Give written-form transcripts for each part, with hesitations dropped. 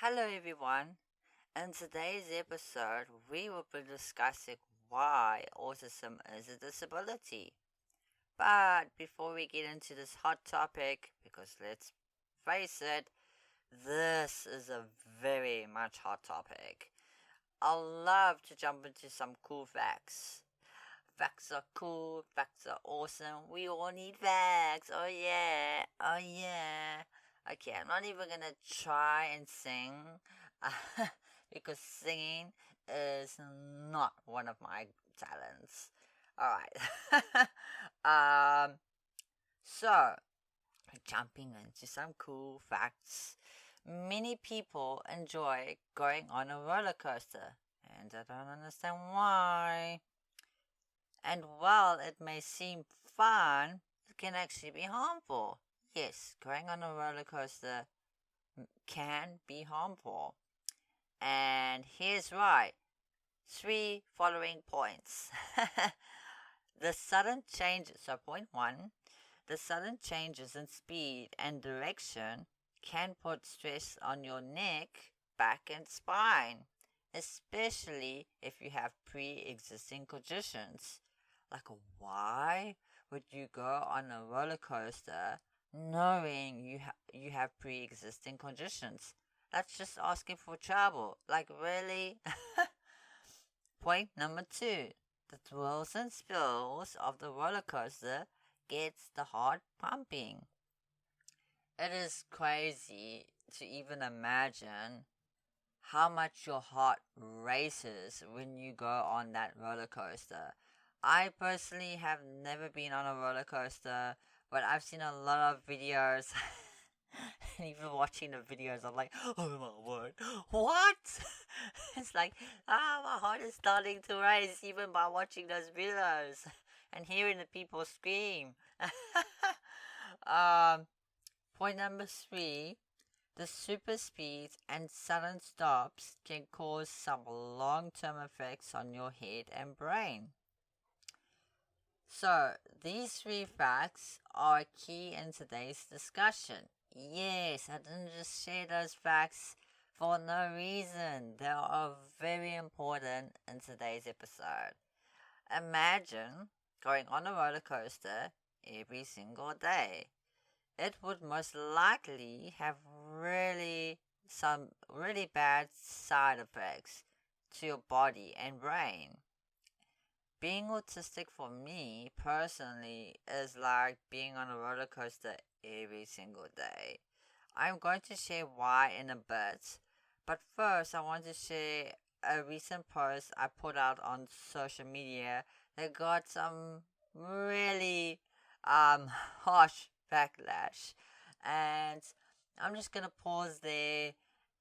Hello, everyone. In today's episode, we will be discussing why autism is a disability. But before we get into this hot topic, because let's face it, this is a very much hot topic. I love to jump into some cool facts. Facts are cool, facts are awesome. We all need facts. Oh, yeah, oh, yeah. Okay, I'm not even gonna try and sing because singing is not one of my talents. Alright. um, so, jumping into some cool facts. Many people enjoy going on a roller coaster, and I don't understand why. And while it may seem fun, it can actually be harmful. Yes, going on a roller coaster can be harmful. And here's why. Three following points. The sudden changes, so point one, the sudden changes in speed and direction can put stress on your neck, back, and spine, especially if you have pre existing conditions. Like, why would you go on a roller coaster knowing you have pre existing conditions? That's just asking for trouble. Like, really? Point number two, the thrills and spills of the roller coaster gets the heart pumping. It is crazy to even imagine how much your heart races when you go on that roller coaster. I personally have never been on a roller coaster, but I've seen a lot of videos. And even watching the videos, I'm like, oh my word, what? It's like, my heart is starting to race even by watching those videos and hearing the people scream. um, Point number three, the super speeds and sudden stops can cause some long-term effects on your head and brain. So, these three facts are key in today's discussion. Yes, I didn't just share those facts for no reason. They are very important in today's episode. Imagine going on a roller coaster every single day. It would most likely have some really bad side effects to your body and brain. Being autistic for me personally is like being on a roller coaster every single day. I'm going to share why in a bit, but first I want to share a recent post I put out on social media that got some really harsh backlash. And I'm just gonna pause there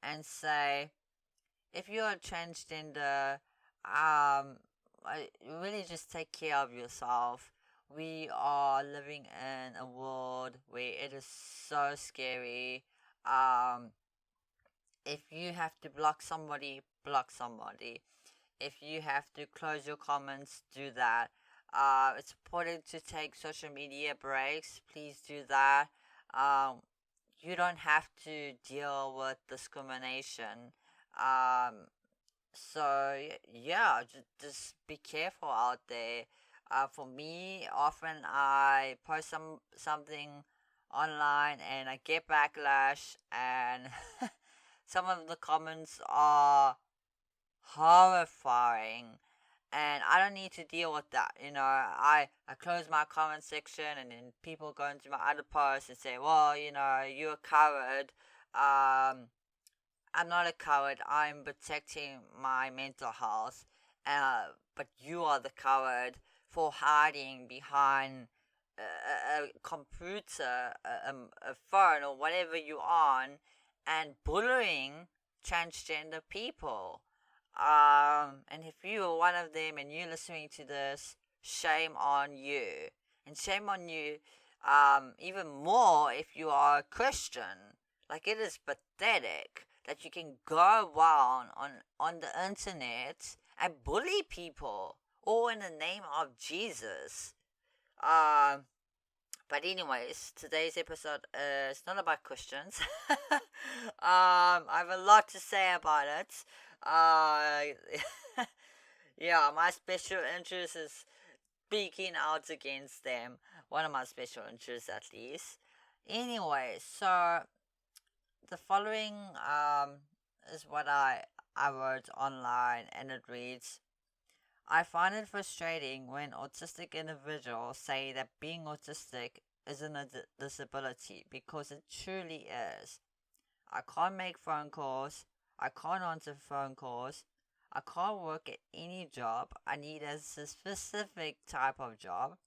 and say if you're a transgender, um, really just take care of yourself. We are living in a world where it is so scary. Um, if you have to block somebody, block somebody. If you have to close your comments, do that. It's important to take social media breaks. Please do that. Um, you don't have to deal with discrimination. Um, yeah, just be careful out there. For me, often I post something online and I get backlash, and some of the comments are horrifying, and I don't need to deal with that. I close my comment section, and then people go into my other posts and say, well, you're a coward. I'm not a coward. I'm protecting my mental health. But you are the coward for hiding behind a computer, a phone, or whatever you're on, and bullying transgender people. And if you are one of them and you're listening to this, shame on you. And shame on you, even more if you are a Christian. Like, it is pathetic that you can go around on the internet and bully people, all in the name of Jesus. Um, But anyways, today's episode is not about questions. I have a lot to say about it. Uh, yeah, my special interest is speaking out against them. One of my special interests, at least. Anyway, so the following is what I wrote online, and it reads: I find it frustrating when autistic individuals say that being autistic isn't a disability, because it truly is. I can't make phone calls. I can't answer phone calls. I can't work at any job. I need a specific type of job.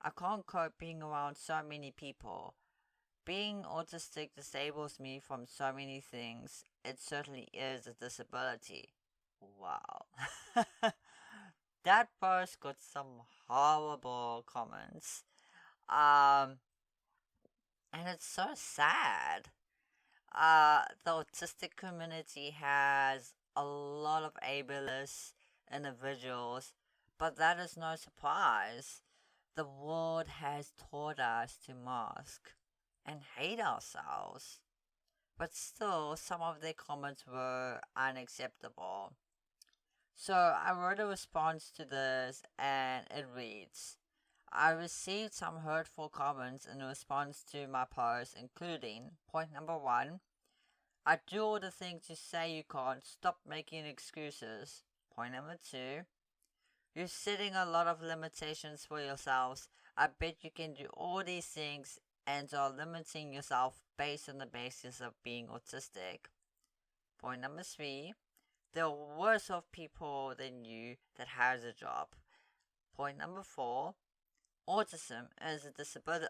I can't cope being around so many people. Being autistic disables me from so many things. It certainly is a disability. Wow. That post got some horrible comments. Um, and it's so sad. The autistic community has a lot of ableist individuals, but that is no surprise. The world has taught us to mask and hate ourselves. But still, some of their comments were unacceptable. So I wrote a response to this, and it reads: I received some hurtful comments in response to my post, including point number one, I do all the things you say you can't, stop making excuses. Point number two, you're setting a lot of limitations for yourselves. I bet you can do all these things and are limiting yourself based on the basis of being autistic. Point number three, there are worse off people than you that has a job. Point number four, autism is a disability.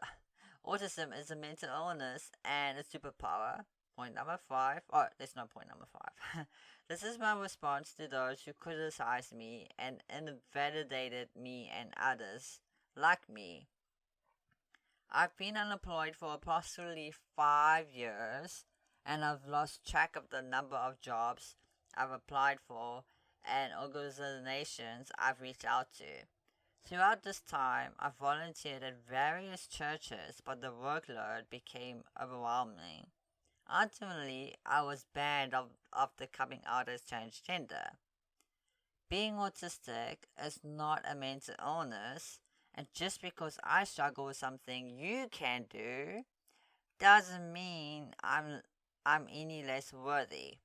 Autism is a mental illness and a superpower. Point number five. Oh, there's no point number five. This is my response to those who criticized me and invalidated me and others like me. I've been unemployed for approximately 5 years, and I've lost track of the number of jobs I've applied for and organizations I've reached out to. Throughout this time, I volunteered at various churches, but the workload became overwhelming. Ultimately, I was banned after coming out as transgender. Being autistic is not a mental illness, and just because I struggle with something you can do doesn't mean I'm any less worthy.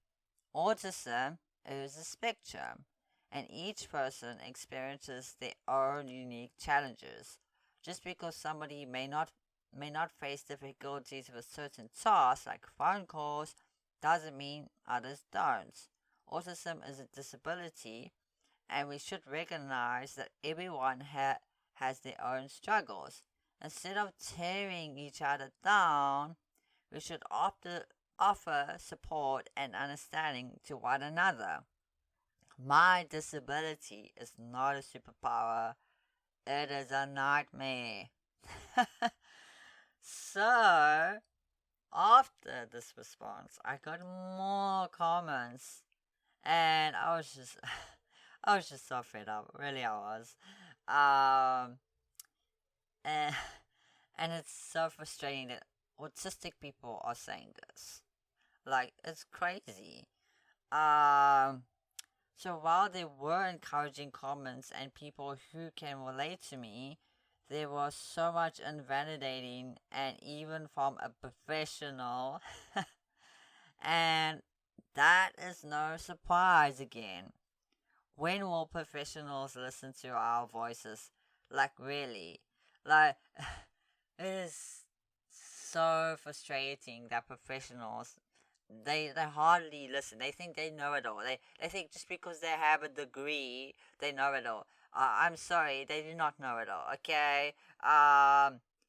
Autism is a spectrum, and each person experiences their own unique challenges. Just because somebody may not face difficulties with certain tasks like phone calls doesn't mean others don't. Autism is a disability, and we should recognize that everyone has their own struggles. Instead of tearing each other down, we should offer support and understanding to one another. My disability is not a superpower, it is a nightmare. So, after this response, I got more comments, and I was just so fed up. Really, I was. Um, and, and it's so frustrating that autistic people are saying this. Like, it's crazy. Um, so while there were encouraging comments and people who can relate to me, there was so much invalidating, and even from a professional. And that is no surprise again. When will professionals listen to our voices? Like, really? Like, it is so frustrating that professionals, they hardly listen. They think they know it all. They think just because they have a degree, they know it all. I'm sorry, they do not know it all. Okay,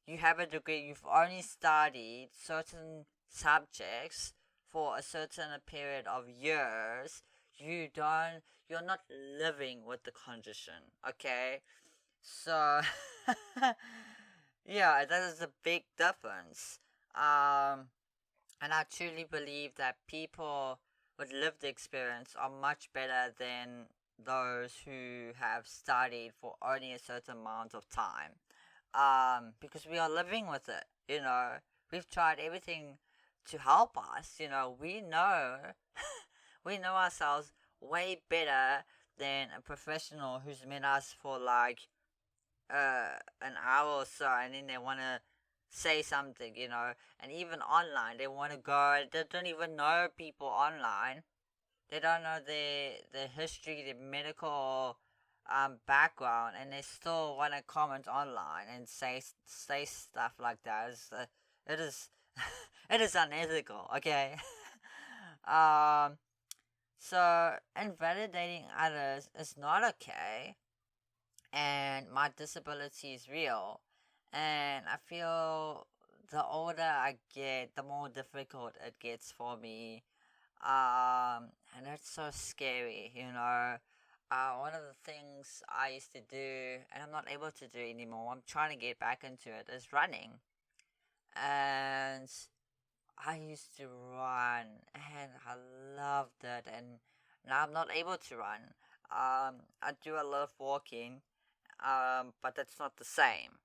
you have a degree. You've only studied certain subjects for a certain period of years. You don't. You're not living with the condition. Okay, so yeah, that is a big difference. Um, and I truly believe that people with lived experience are much better than those who have studied for only a certain amount of time. because we are living with it. We've tried everything to help us. We know ourselves way better than a professional who's met us for like an hour or so, and then they want to say something, and even online they want to go. They don't even know people online. They don't know their history, their medical background, and they still want to comment online and say stuff like that. It is it is unethical. Okay. um. So invalidating others is not okay, and my disability is real. And I feel the older I get, the more difficult it gets for me. And it's so scary. One of the things I used to do, and I'm not able to do anymore, I'm trying to get back into it, is running. And I used to run, and I loved it, and now I'm not able to run. I do a lot of walking, but that's not the same.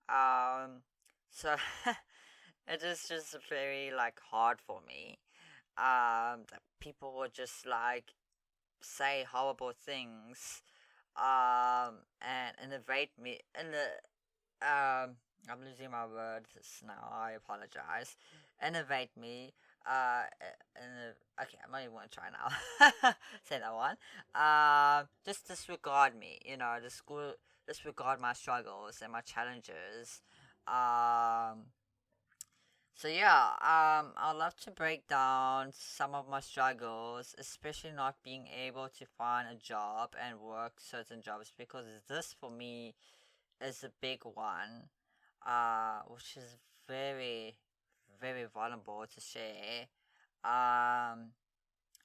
Um, so it is just very like hard for me. That people would just like say horrible things, and innovate me in the I'm losing my words now. I apologize. Innovate me. Okay, I'm not even gonna try now. Say that one. Just disregard me. Disregard my struggles and my challenges. Um, so yeah, I'd love to break down some of my struggles, especially not being able to find a job and work certain jobs, because this for me is a big one, which is very, very vulnerable to share. Um,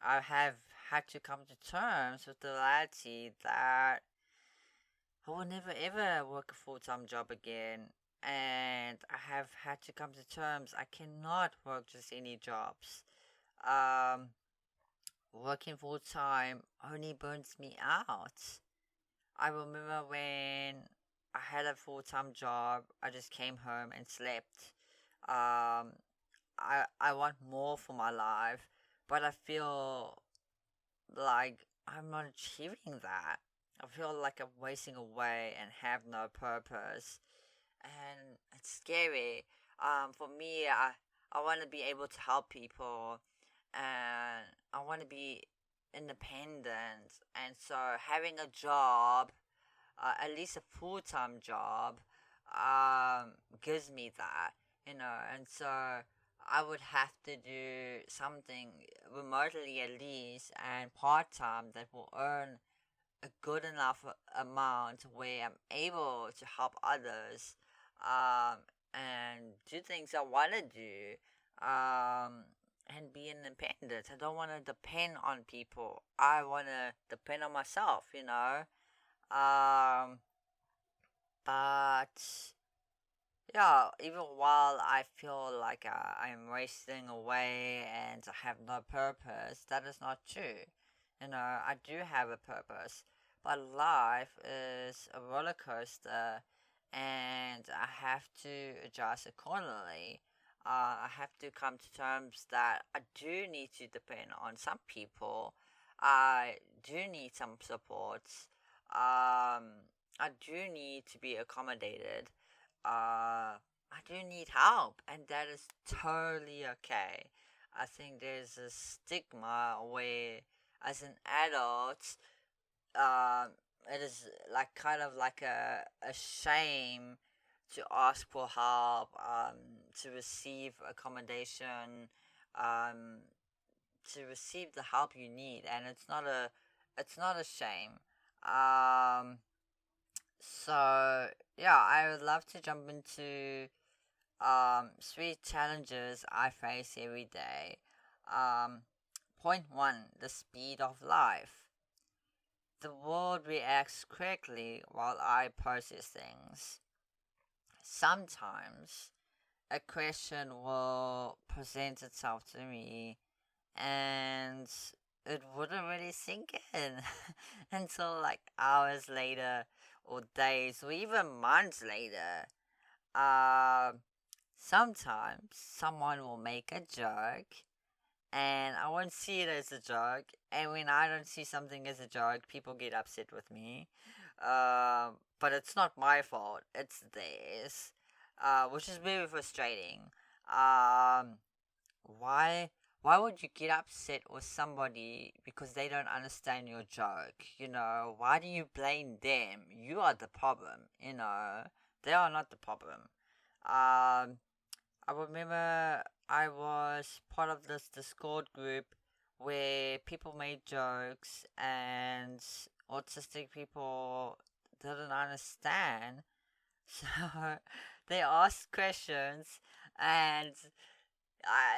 I have had to come to terms with the reality that I will never ever work a full time job again. And I have had to come to terms I cannot work just any jobs. Um, Working full time only burns me out. I remember when I had a full time job, I just came home and slept. Um, I want more for my life, but I feel like I'm not achieving that. I feel like I'm wasting away and have no purpose, and it's scary. For me, I want to be able to help people, and I want to be independent, and so having a job, at least a full time job, gives me that, and so I would have to do something remotely at least and part time that will earn a good enough amount where I'm able to help others, um, and do things I want to do, and be independent. I don't want to depend on people. I want to depend on myself. Um, but yeah, even while I feel like I'm wasting away and I have no purpose, that is not true. I do have a purpose, but life is a roller coaster, and I have to adjust accordingly. I have to come to terms that I do need to depend on some people. I do need some supports. I do need to be accommodated. I do need help, and that is totally okay. I think there's a stigma where, as an adult, um, it is like kind of like a shame to ask for help, to receive accommodation, um, to receive the help you need, and it's not a shame. Um, so yeah, I would love to jump into three challenges I face every day. Um, Point one: the speed of life. The world reacts quickly while I process things. Sometimes a question will present itself to me, and it wouldn't really sink in until like hours later, or days, or even months later. Um, Sometimes someone will make a joke, and I won't see it as a joke. And when I don't see something as a joke, people get upset with me. But it's not my fault; it's theirs, which is very frustrating. Um, why? Why would you get upset with somebody because they don't understand your joke? Why do you blame them? You are the problem. They are not the problem. Um, I remember I was part of this Discord group where people made jokes and autistic people didn't understand. So they asked questions, and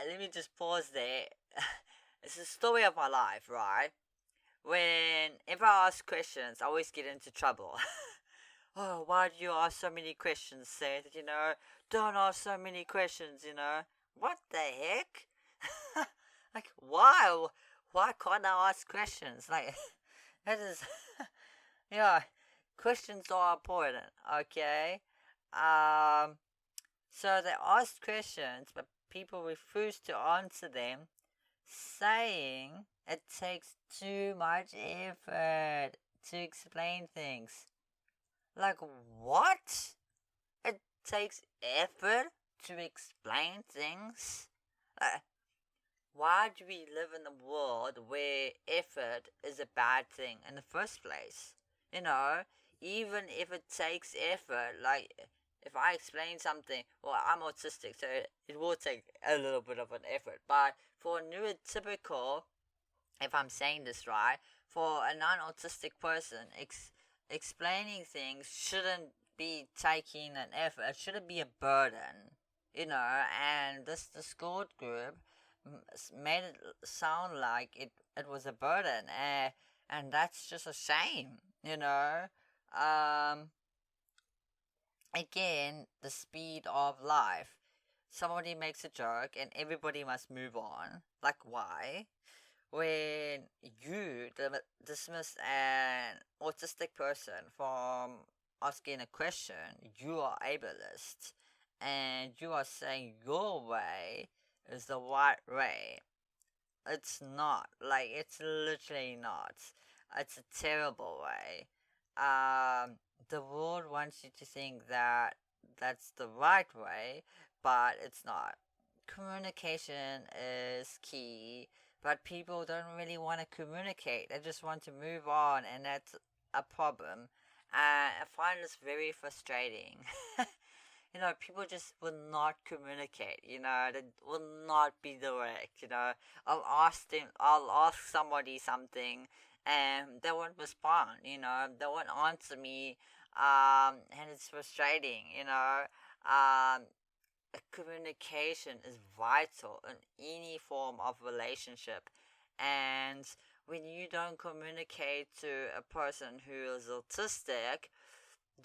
let me just pause there. It's the story of my life, right? Whenever I ask questions, I always get into trouble. Oh, why do you ask so many questions, Seth? Don't ask so many questions. What the heck? Like, why? Why can't I ask questions? Like, that is, yeah, questions are important, okay? Um, so they asked questions, but people refused to answer them, saying it takes too much effort to explain things. Like, what? It takes effort to explain things? Like, why do we live in a world where effort is a bad thing in the first place? You know, even if it takes effort, like if I explain something, well, I'm autistic, so it will take a little bit of an effort. But for a neurotypical, if I'm saying this right, for a non autistic person, explaining things shouldn't be taking an effort, it shouldn't be a burden, and this Discord group made it sound like it was a burden, and that's just a shame, Um, Again, the speed of life. Somebody makes a joke and everybody must move on. Like, why? When you dismiss an autistic person from asking a question, you are ableist and you are saying your way is the right way. It's not. Like, it's literally not. It's a terrible way. The world wants you to think that that's the right way, but it's not. Communication is key, but people don't really want to communicate. They just want to move on, and that's a problem. I find this very frustrating. People just will not communicate, they will not be direct, I'll ask somebody something and they won't respond, they won't answer me, and it's frustrating, communication is vital in any form of relationship, and when you don't communicate to a person who is autistic,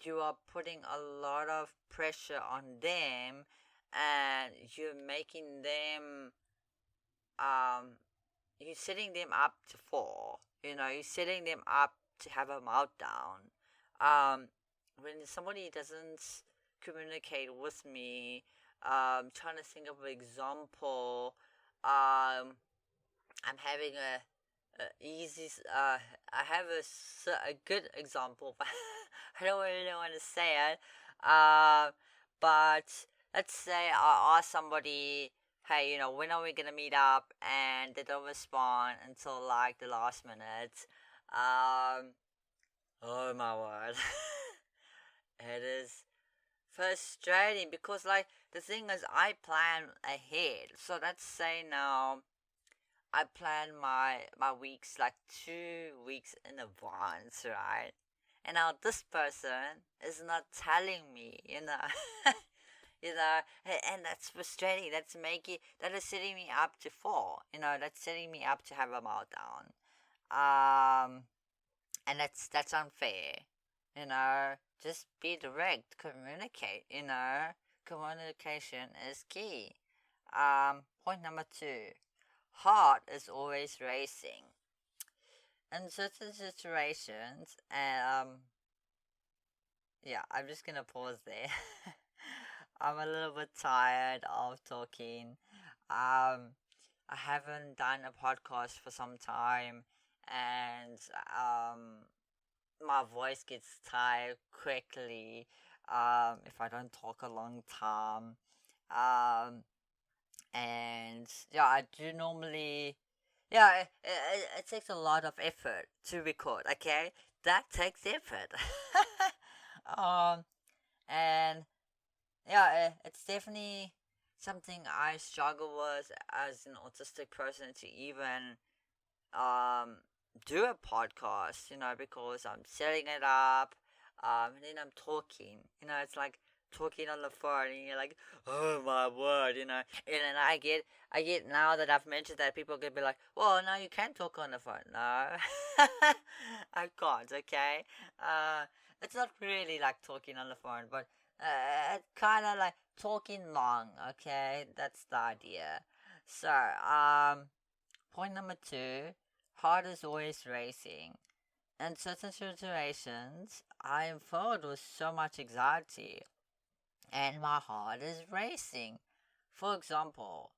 you are putting a lot of pressure on them, and you're making them um you're setting them up to fall, you're setting them up to have a meltdown. When somebody doesn't communicate with me, trying to think of an example, I'm having a easy I have a good example, but I don't really want to say it. But let's say I ask somebody, hey, when are we gonna meet up, and they don't respond until like the last minute. um oh my word. It is frustrating because, like, the thing is, I plan ahead. So let's say now I plan my weeks like 2 weeks in advance, right? And now this person is not telling me, and that's frustrating. That is setting me up to fall. That's setting me up to have a meltdown. Um, and that's unfair. Just be direct, communicate. Communication is key. Point number 2. Heart is always racing. In certain situations, yeah, I'm just gonna pause there. I'm a little bit tired of talking. Um, I haven't done a podcast for some time, and my voice gets tired quickly. If I don't talk a long time. Um, and yeah, I do normally. Yeah, it takes a lot of effort to record. Okay, that takes effort. um, and yeah, it's definitely something I struggle with as an autistic person to even um do a podcast, because I'm setting it up, and then I'm talking. It's like talking on the phone, and you're like, oh my word, and then I get now that I've mentioned that, people could be like, well, no, you can talk on the phone. No, I can't. Okay, uh, it's not really like talking on the phone, but it's kind of like talking long. Okay, that's the idea. So, point number two, heart is always racing. In certain situations, I am filled with so much anxiety and my heart is racing. For example,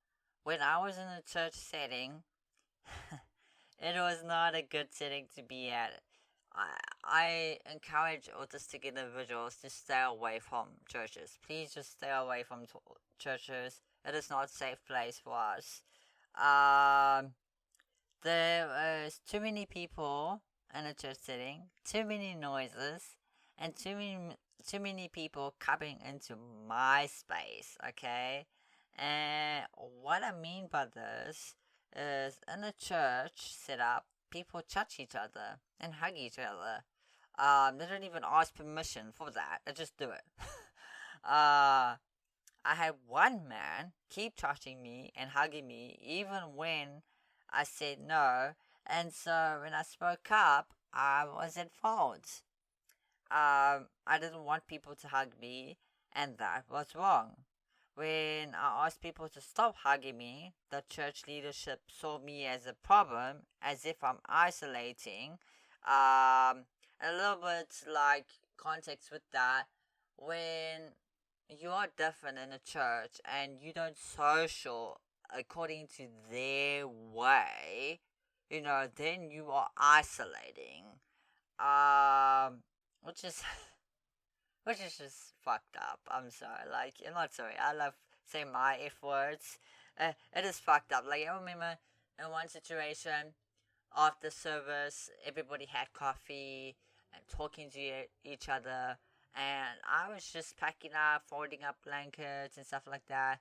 when I was in a church setting, it was not a good setting to be at. I encourage autistic individuals to stay away from churches. Please just stay away from churches. It is not a safe place for us. Um, there was too many people in a church setting, too many noises, and too many people coming into my space. Okay, and what I mean by this is, in a church setup, people touch each other and hug each other. They don't even ask permission for that. They just do it. I had one man keep touching me and hugging me even when I said no, and so when I spoke up, I was at fault. I didn't want people to hug me, and that was wrong. When I asked people to stop hugging me, the church leadership saw me as a problem, as if I'm isolating. A little bit like context with that, when you are different in a church and you don't social according to their way, then you are isolating. Um, which is which is just fucked up. I'm sorry. Like, I'm not sorry. I love saying my F words. It is fucked up. Like, I remember in one situation, after service, everybody had coffee and talking to each other. And I was just packing up, folding up blankets and stuff like that.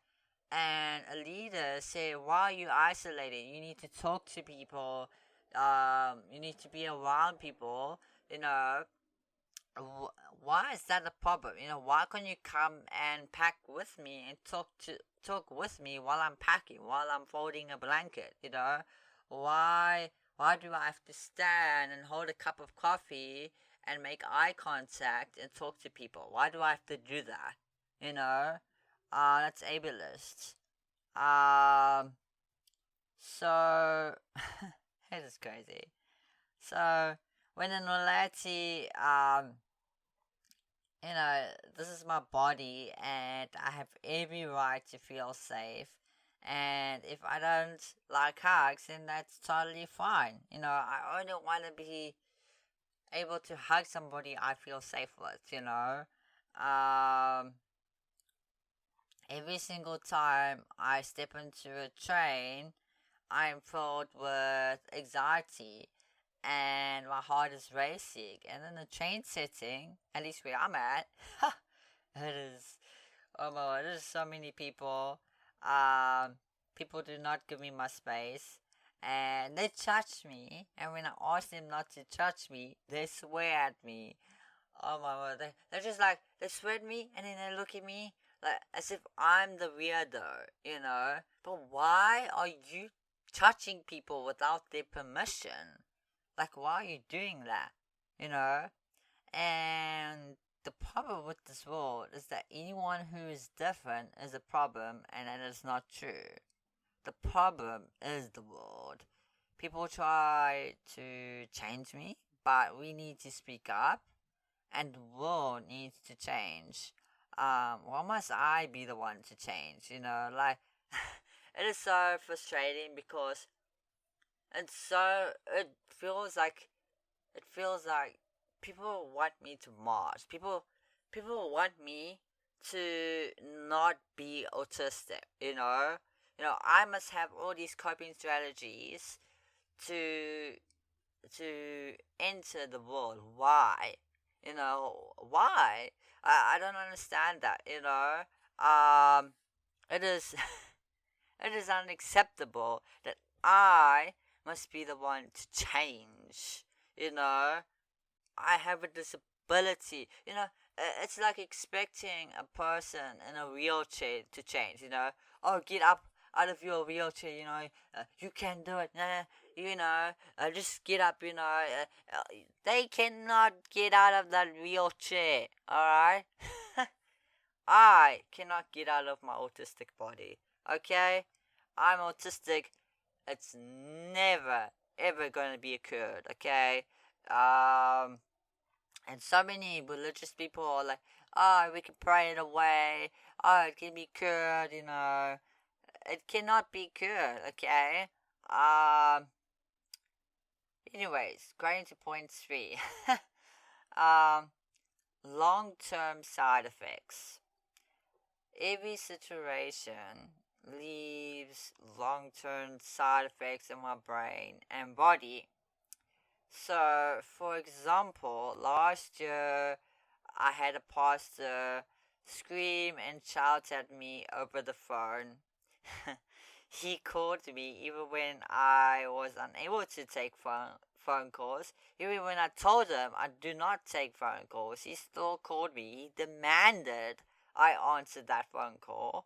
And a leader said, why are you isolated? You need to talk to people. You need to be around people. You know, why is that a problem? Why can't you come and pack with me and talk with me while I'm packing, while I'm folding a blanket? Why do I have to stand and hold a cup of coffee and make eye contact and talk to people? Why do I have to do that? That's ableist. Um, so it is crazy. So when in reality, this is my body and I have every right to feel safe. And if I don't like hugs, then that's totally fine. I only want to be able to hug somebody I feel safe with. Um, every single time I step into a train, I'm filled with anxiety and my heart is racing. And in the train setting, at least where I'm at, it is, oh my god, there's so many people. People do not give me my space. And they touch me. And when I ask them not to touch me, they swear at me. Oh my god, they're just like, they swear at me and then they look at me like as if I'm the weirdo. But why are you touching people without their permission? Like, why are you doing that? You know? And the problem with this world is that anyone who is different is a problem, and that is not true. The problem is the world. People try to change me, but we need to speak up, and the world needs to change. why must I be the one to change? Like it is so frustrating because it feels like people want me to march. People want me to not be autistic. I must have all these coping strategies to to enter the world. Why? Why? I don't understand that. It is it is unacceptable that I must be the one to change. You know, I have a disability. It's like expecting a person in a wheelchair to change. Oh, get up out of your wheelchair. You can do it. Just get up. They cannot get out of that wheelchair. All right. I cannot get out of my autistic body. Okay, I'm autistic. It's never ever gonna be occurred. Okay. Um, and so many religious people are like, oh, we can pray it away. Oh, it can be cured. It cannot be cured. Okay. Um. Anyways, going to point 3. um, long-term side effects. Every situation leaves long-term side effects in my brain and body. So, for example, last year I had a pastor scream and shout at me over the phone. He called me even when I was unable to take phone calls. Even when I told him I do not take phone calls, he still called me. He demanded I answered that phone call.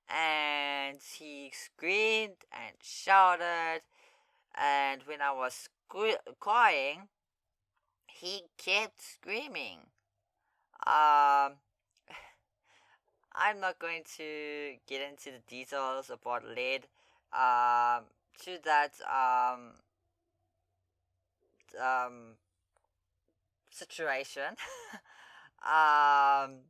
And he screamed and shouted. And when I was crying, he kept screaming. Um, I'm not going to get into the details of what led to that um, situation. um,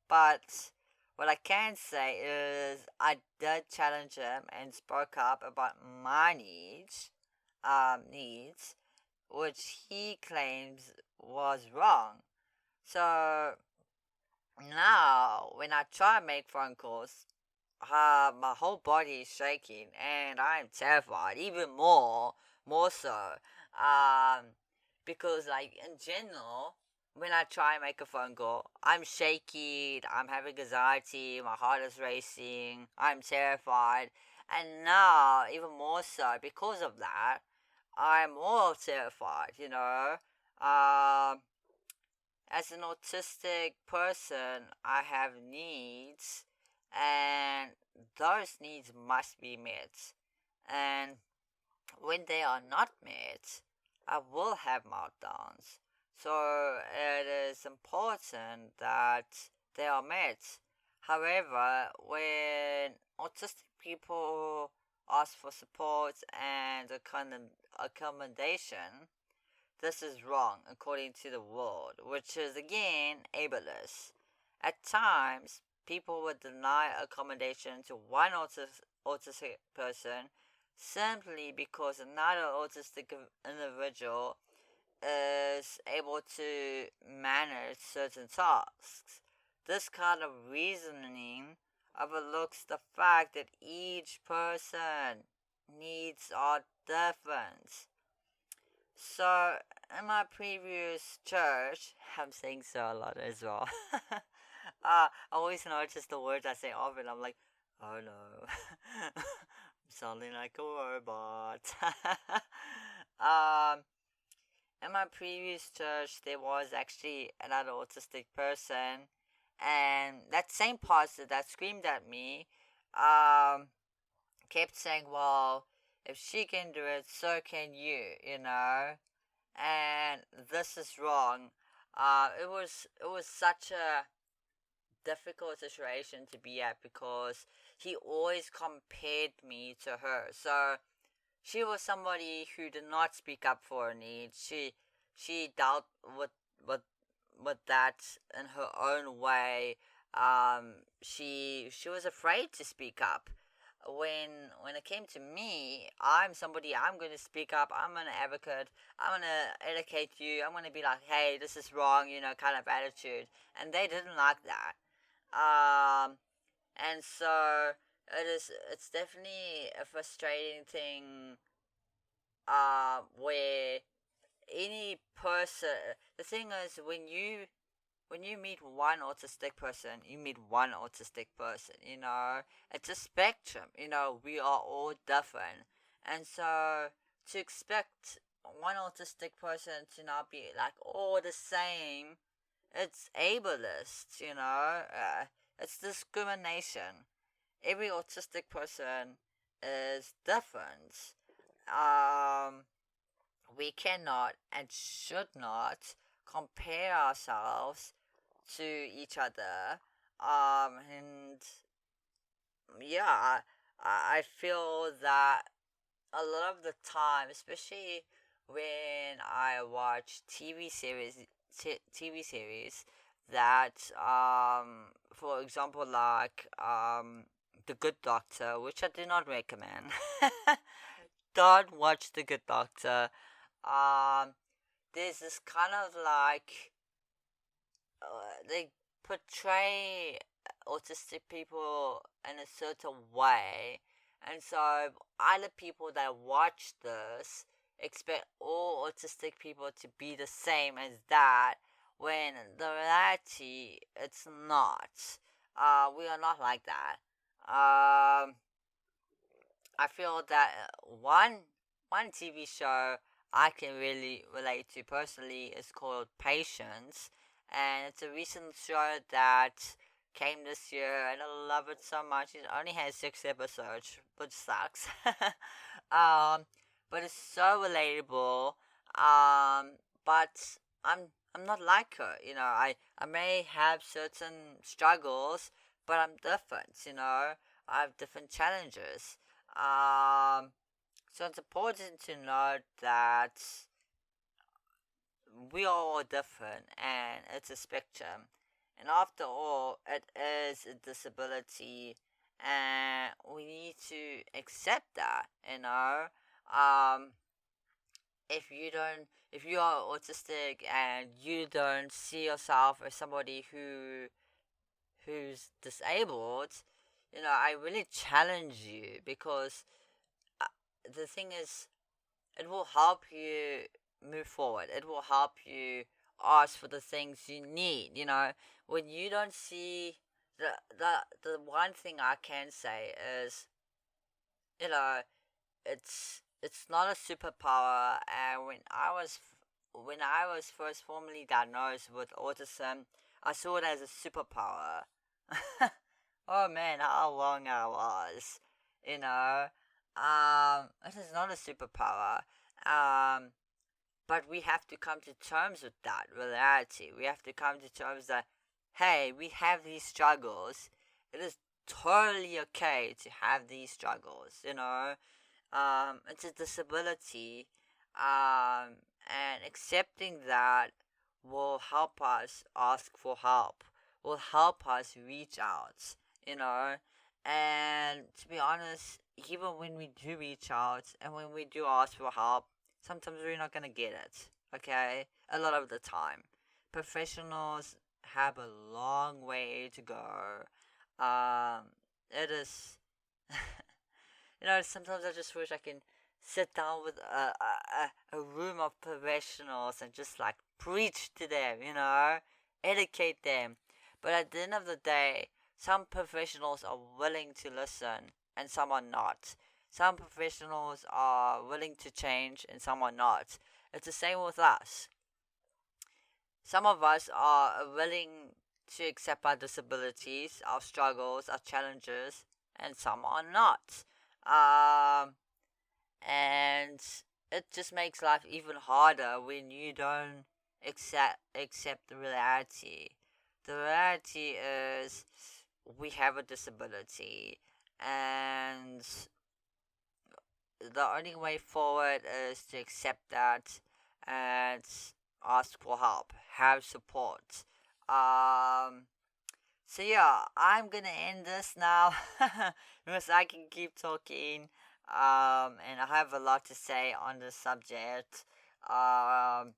but what I can say is I did challenge him and spoke up about my needs, which he claims was wrong. So now, when I try to make phone calls, my whole body is shaking and I'm terrified, even more so. Um, because like in general, when I try and make a phone call, I'm shaky, I'm having anxiety, my heart is racing, I'm terrified, and now even more so because of that, I'm more terrified. Um, as an autistic person, I have needs, and those needs must be met. And when they are not met, I will have meltdowns. So it is important that they are met. However, when autistic people ask for support and accommodation, this is wrong according to the world, which is again ableist. At times, people would deny accommodation to one autistic person simply because another autistic individual is able to manage certain tasks. This kind of reasoning overlooks the fact that each person needs are different. So, in my previous church, I'm saying so a lot as well. I always notice the words I say often. I'm like, oh no, I'm sounding like a robot. um, in my previous church, there was actually another autistic person, and that same pastor that screamed at me, um, kept saying, well, if she can do it, so can you. And this is wrong. It was such a difficult situation to be at because he always compared me to her. So she was somebody who did not speak up for her needs. She dealt with with that in her own way. she was afraid to speak up. When it came to me, I'm somebody, I'm going to speak up. I'm an advocate. I'm going to educate you. I'm going to be like, hey, this is wrong, kind of attitude. And they didn't like that. Um, and so it's definitely a frustrating thing, where any person, the thing is, when you meet one autistic person, you meet one autistic person, it's a spectrum, we are all different. And so to expect one autistic person to not be like all the same, it's ableist, it's discrimination. Every autistic person is different. Um, we cannot and should not compare ourselves to each other. And yeah, I feel that a lot of the time, especially when I watch TV series that, for example, like The Good Doctor, which I do not recommend. Don't watch The Good Doctor. Um, there's this kind of like, they portray autistic people in a certain way, and so other people that watch this expect all autistic people to be the same as that, when the reality it's not. We are not like that. I feel that one TV show I can really relate to personally is called Patience, and it's a recent show that came this year, and I love it so much. It only has 6 episodes, which sucks. um, but it's so relatable. But I'm not like her. I may have certain struggles, but I'm different. I have different challenges. Um, so it's important to note that we are all different and it's a spectrum. And after all, it is a disability, and we need to accept that, Um, if you are autistic and you don't see yourself as somebody who's disabled, I really challenge you, because uh, the thing is, it will help you move forward. It will help you ask for the things you need. When you don't see, the one thing I can say is, you know it's not a superpower. And when I was first formally diagnosed with autism, I saw it as a superpower. Oh man, how wrong I was. It is not a superpower. Um, but we have to come to terms with that reality. We have to come to terms that, hey, we have these struggles. It is totally okay to have these struggles. It's a disability. And accepting that will help us ask for help. Will help us reach out. You know, and to be honest, even when we do reach out and when we do ask for help, sometimes we're not gonna get it. Okay, a lot of the time, professionals have a long way to go. It is, sometimes I just wish I can sit down with a room of professionals and just like preach to them, educate them. But at the end of the day, some professionals are willing to listen and some are not. Some professionals are willing to change and some are not. It's the same with us. Some of us are willing to accept our disabilities, our struggles, our challenges, and some are not. Um, and it just makes life even harder when you don't accept the reality. The reality is we have a disability, and the only way forward is to accept that and ask for help, have support. Um, So yeah, I'm gonna end this now because I can keep talking. And I have a lot to say on the subject. Um,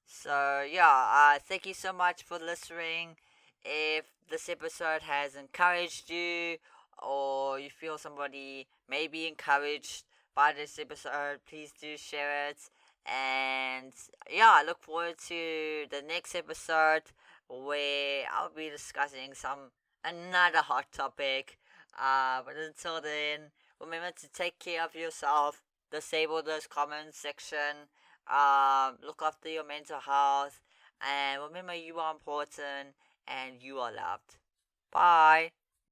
so yeah, thank you so much for listening. If this episode has encouraged you, or you feel somebody may be encouraged by this episode, please do share it. And yeah, I look forward to the next episode where I'll be discussing some another hot topic. But until then, remember to take care of yourself. Disable those comments section. Look after your mental health, and remember you are important and you are loved. Bye.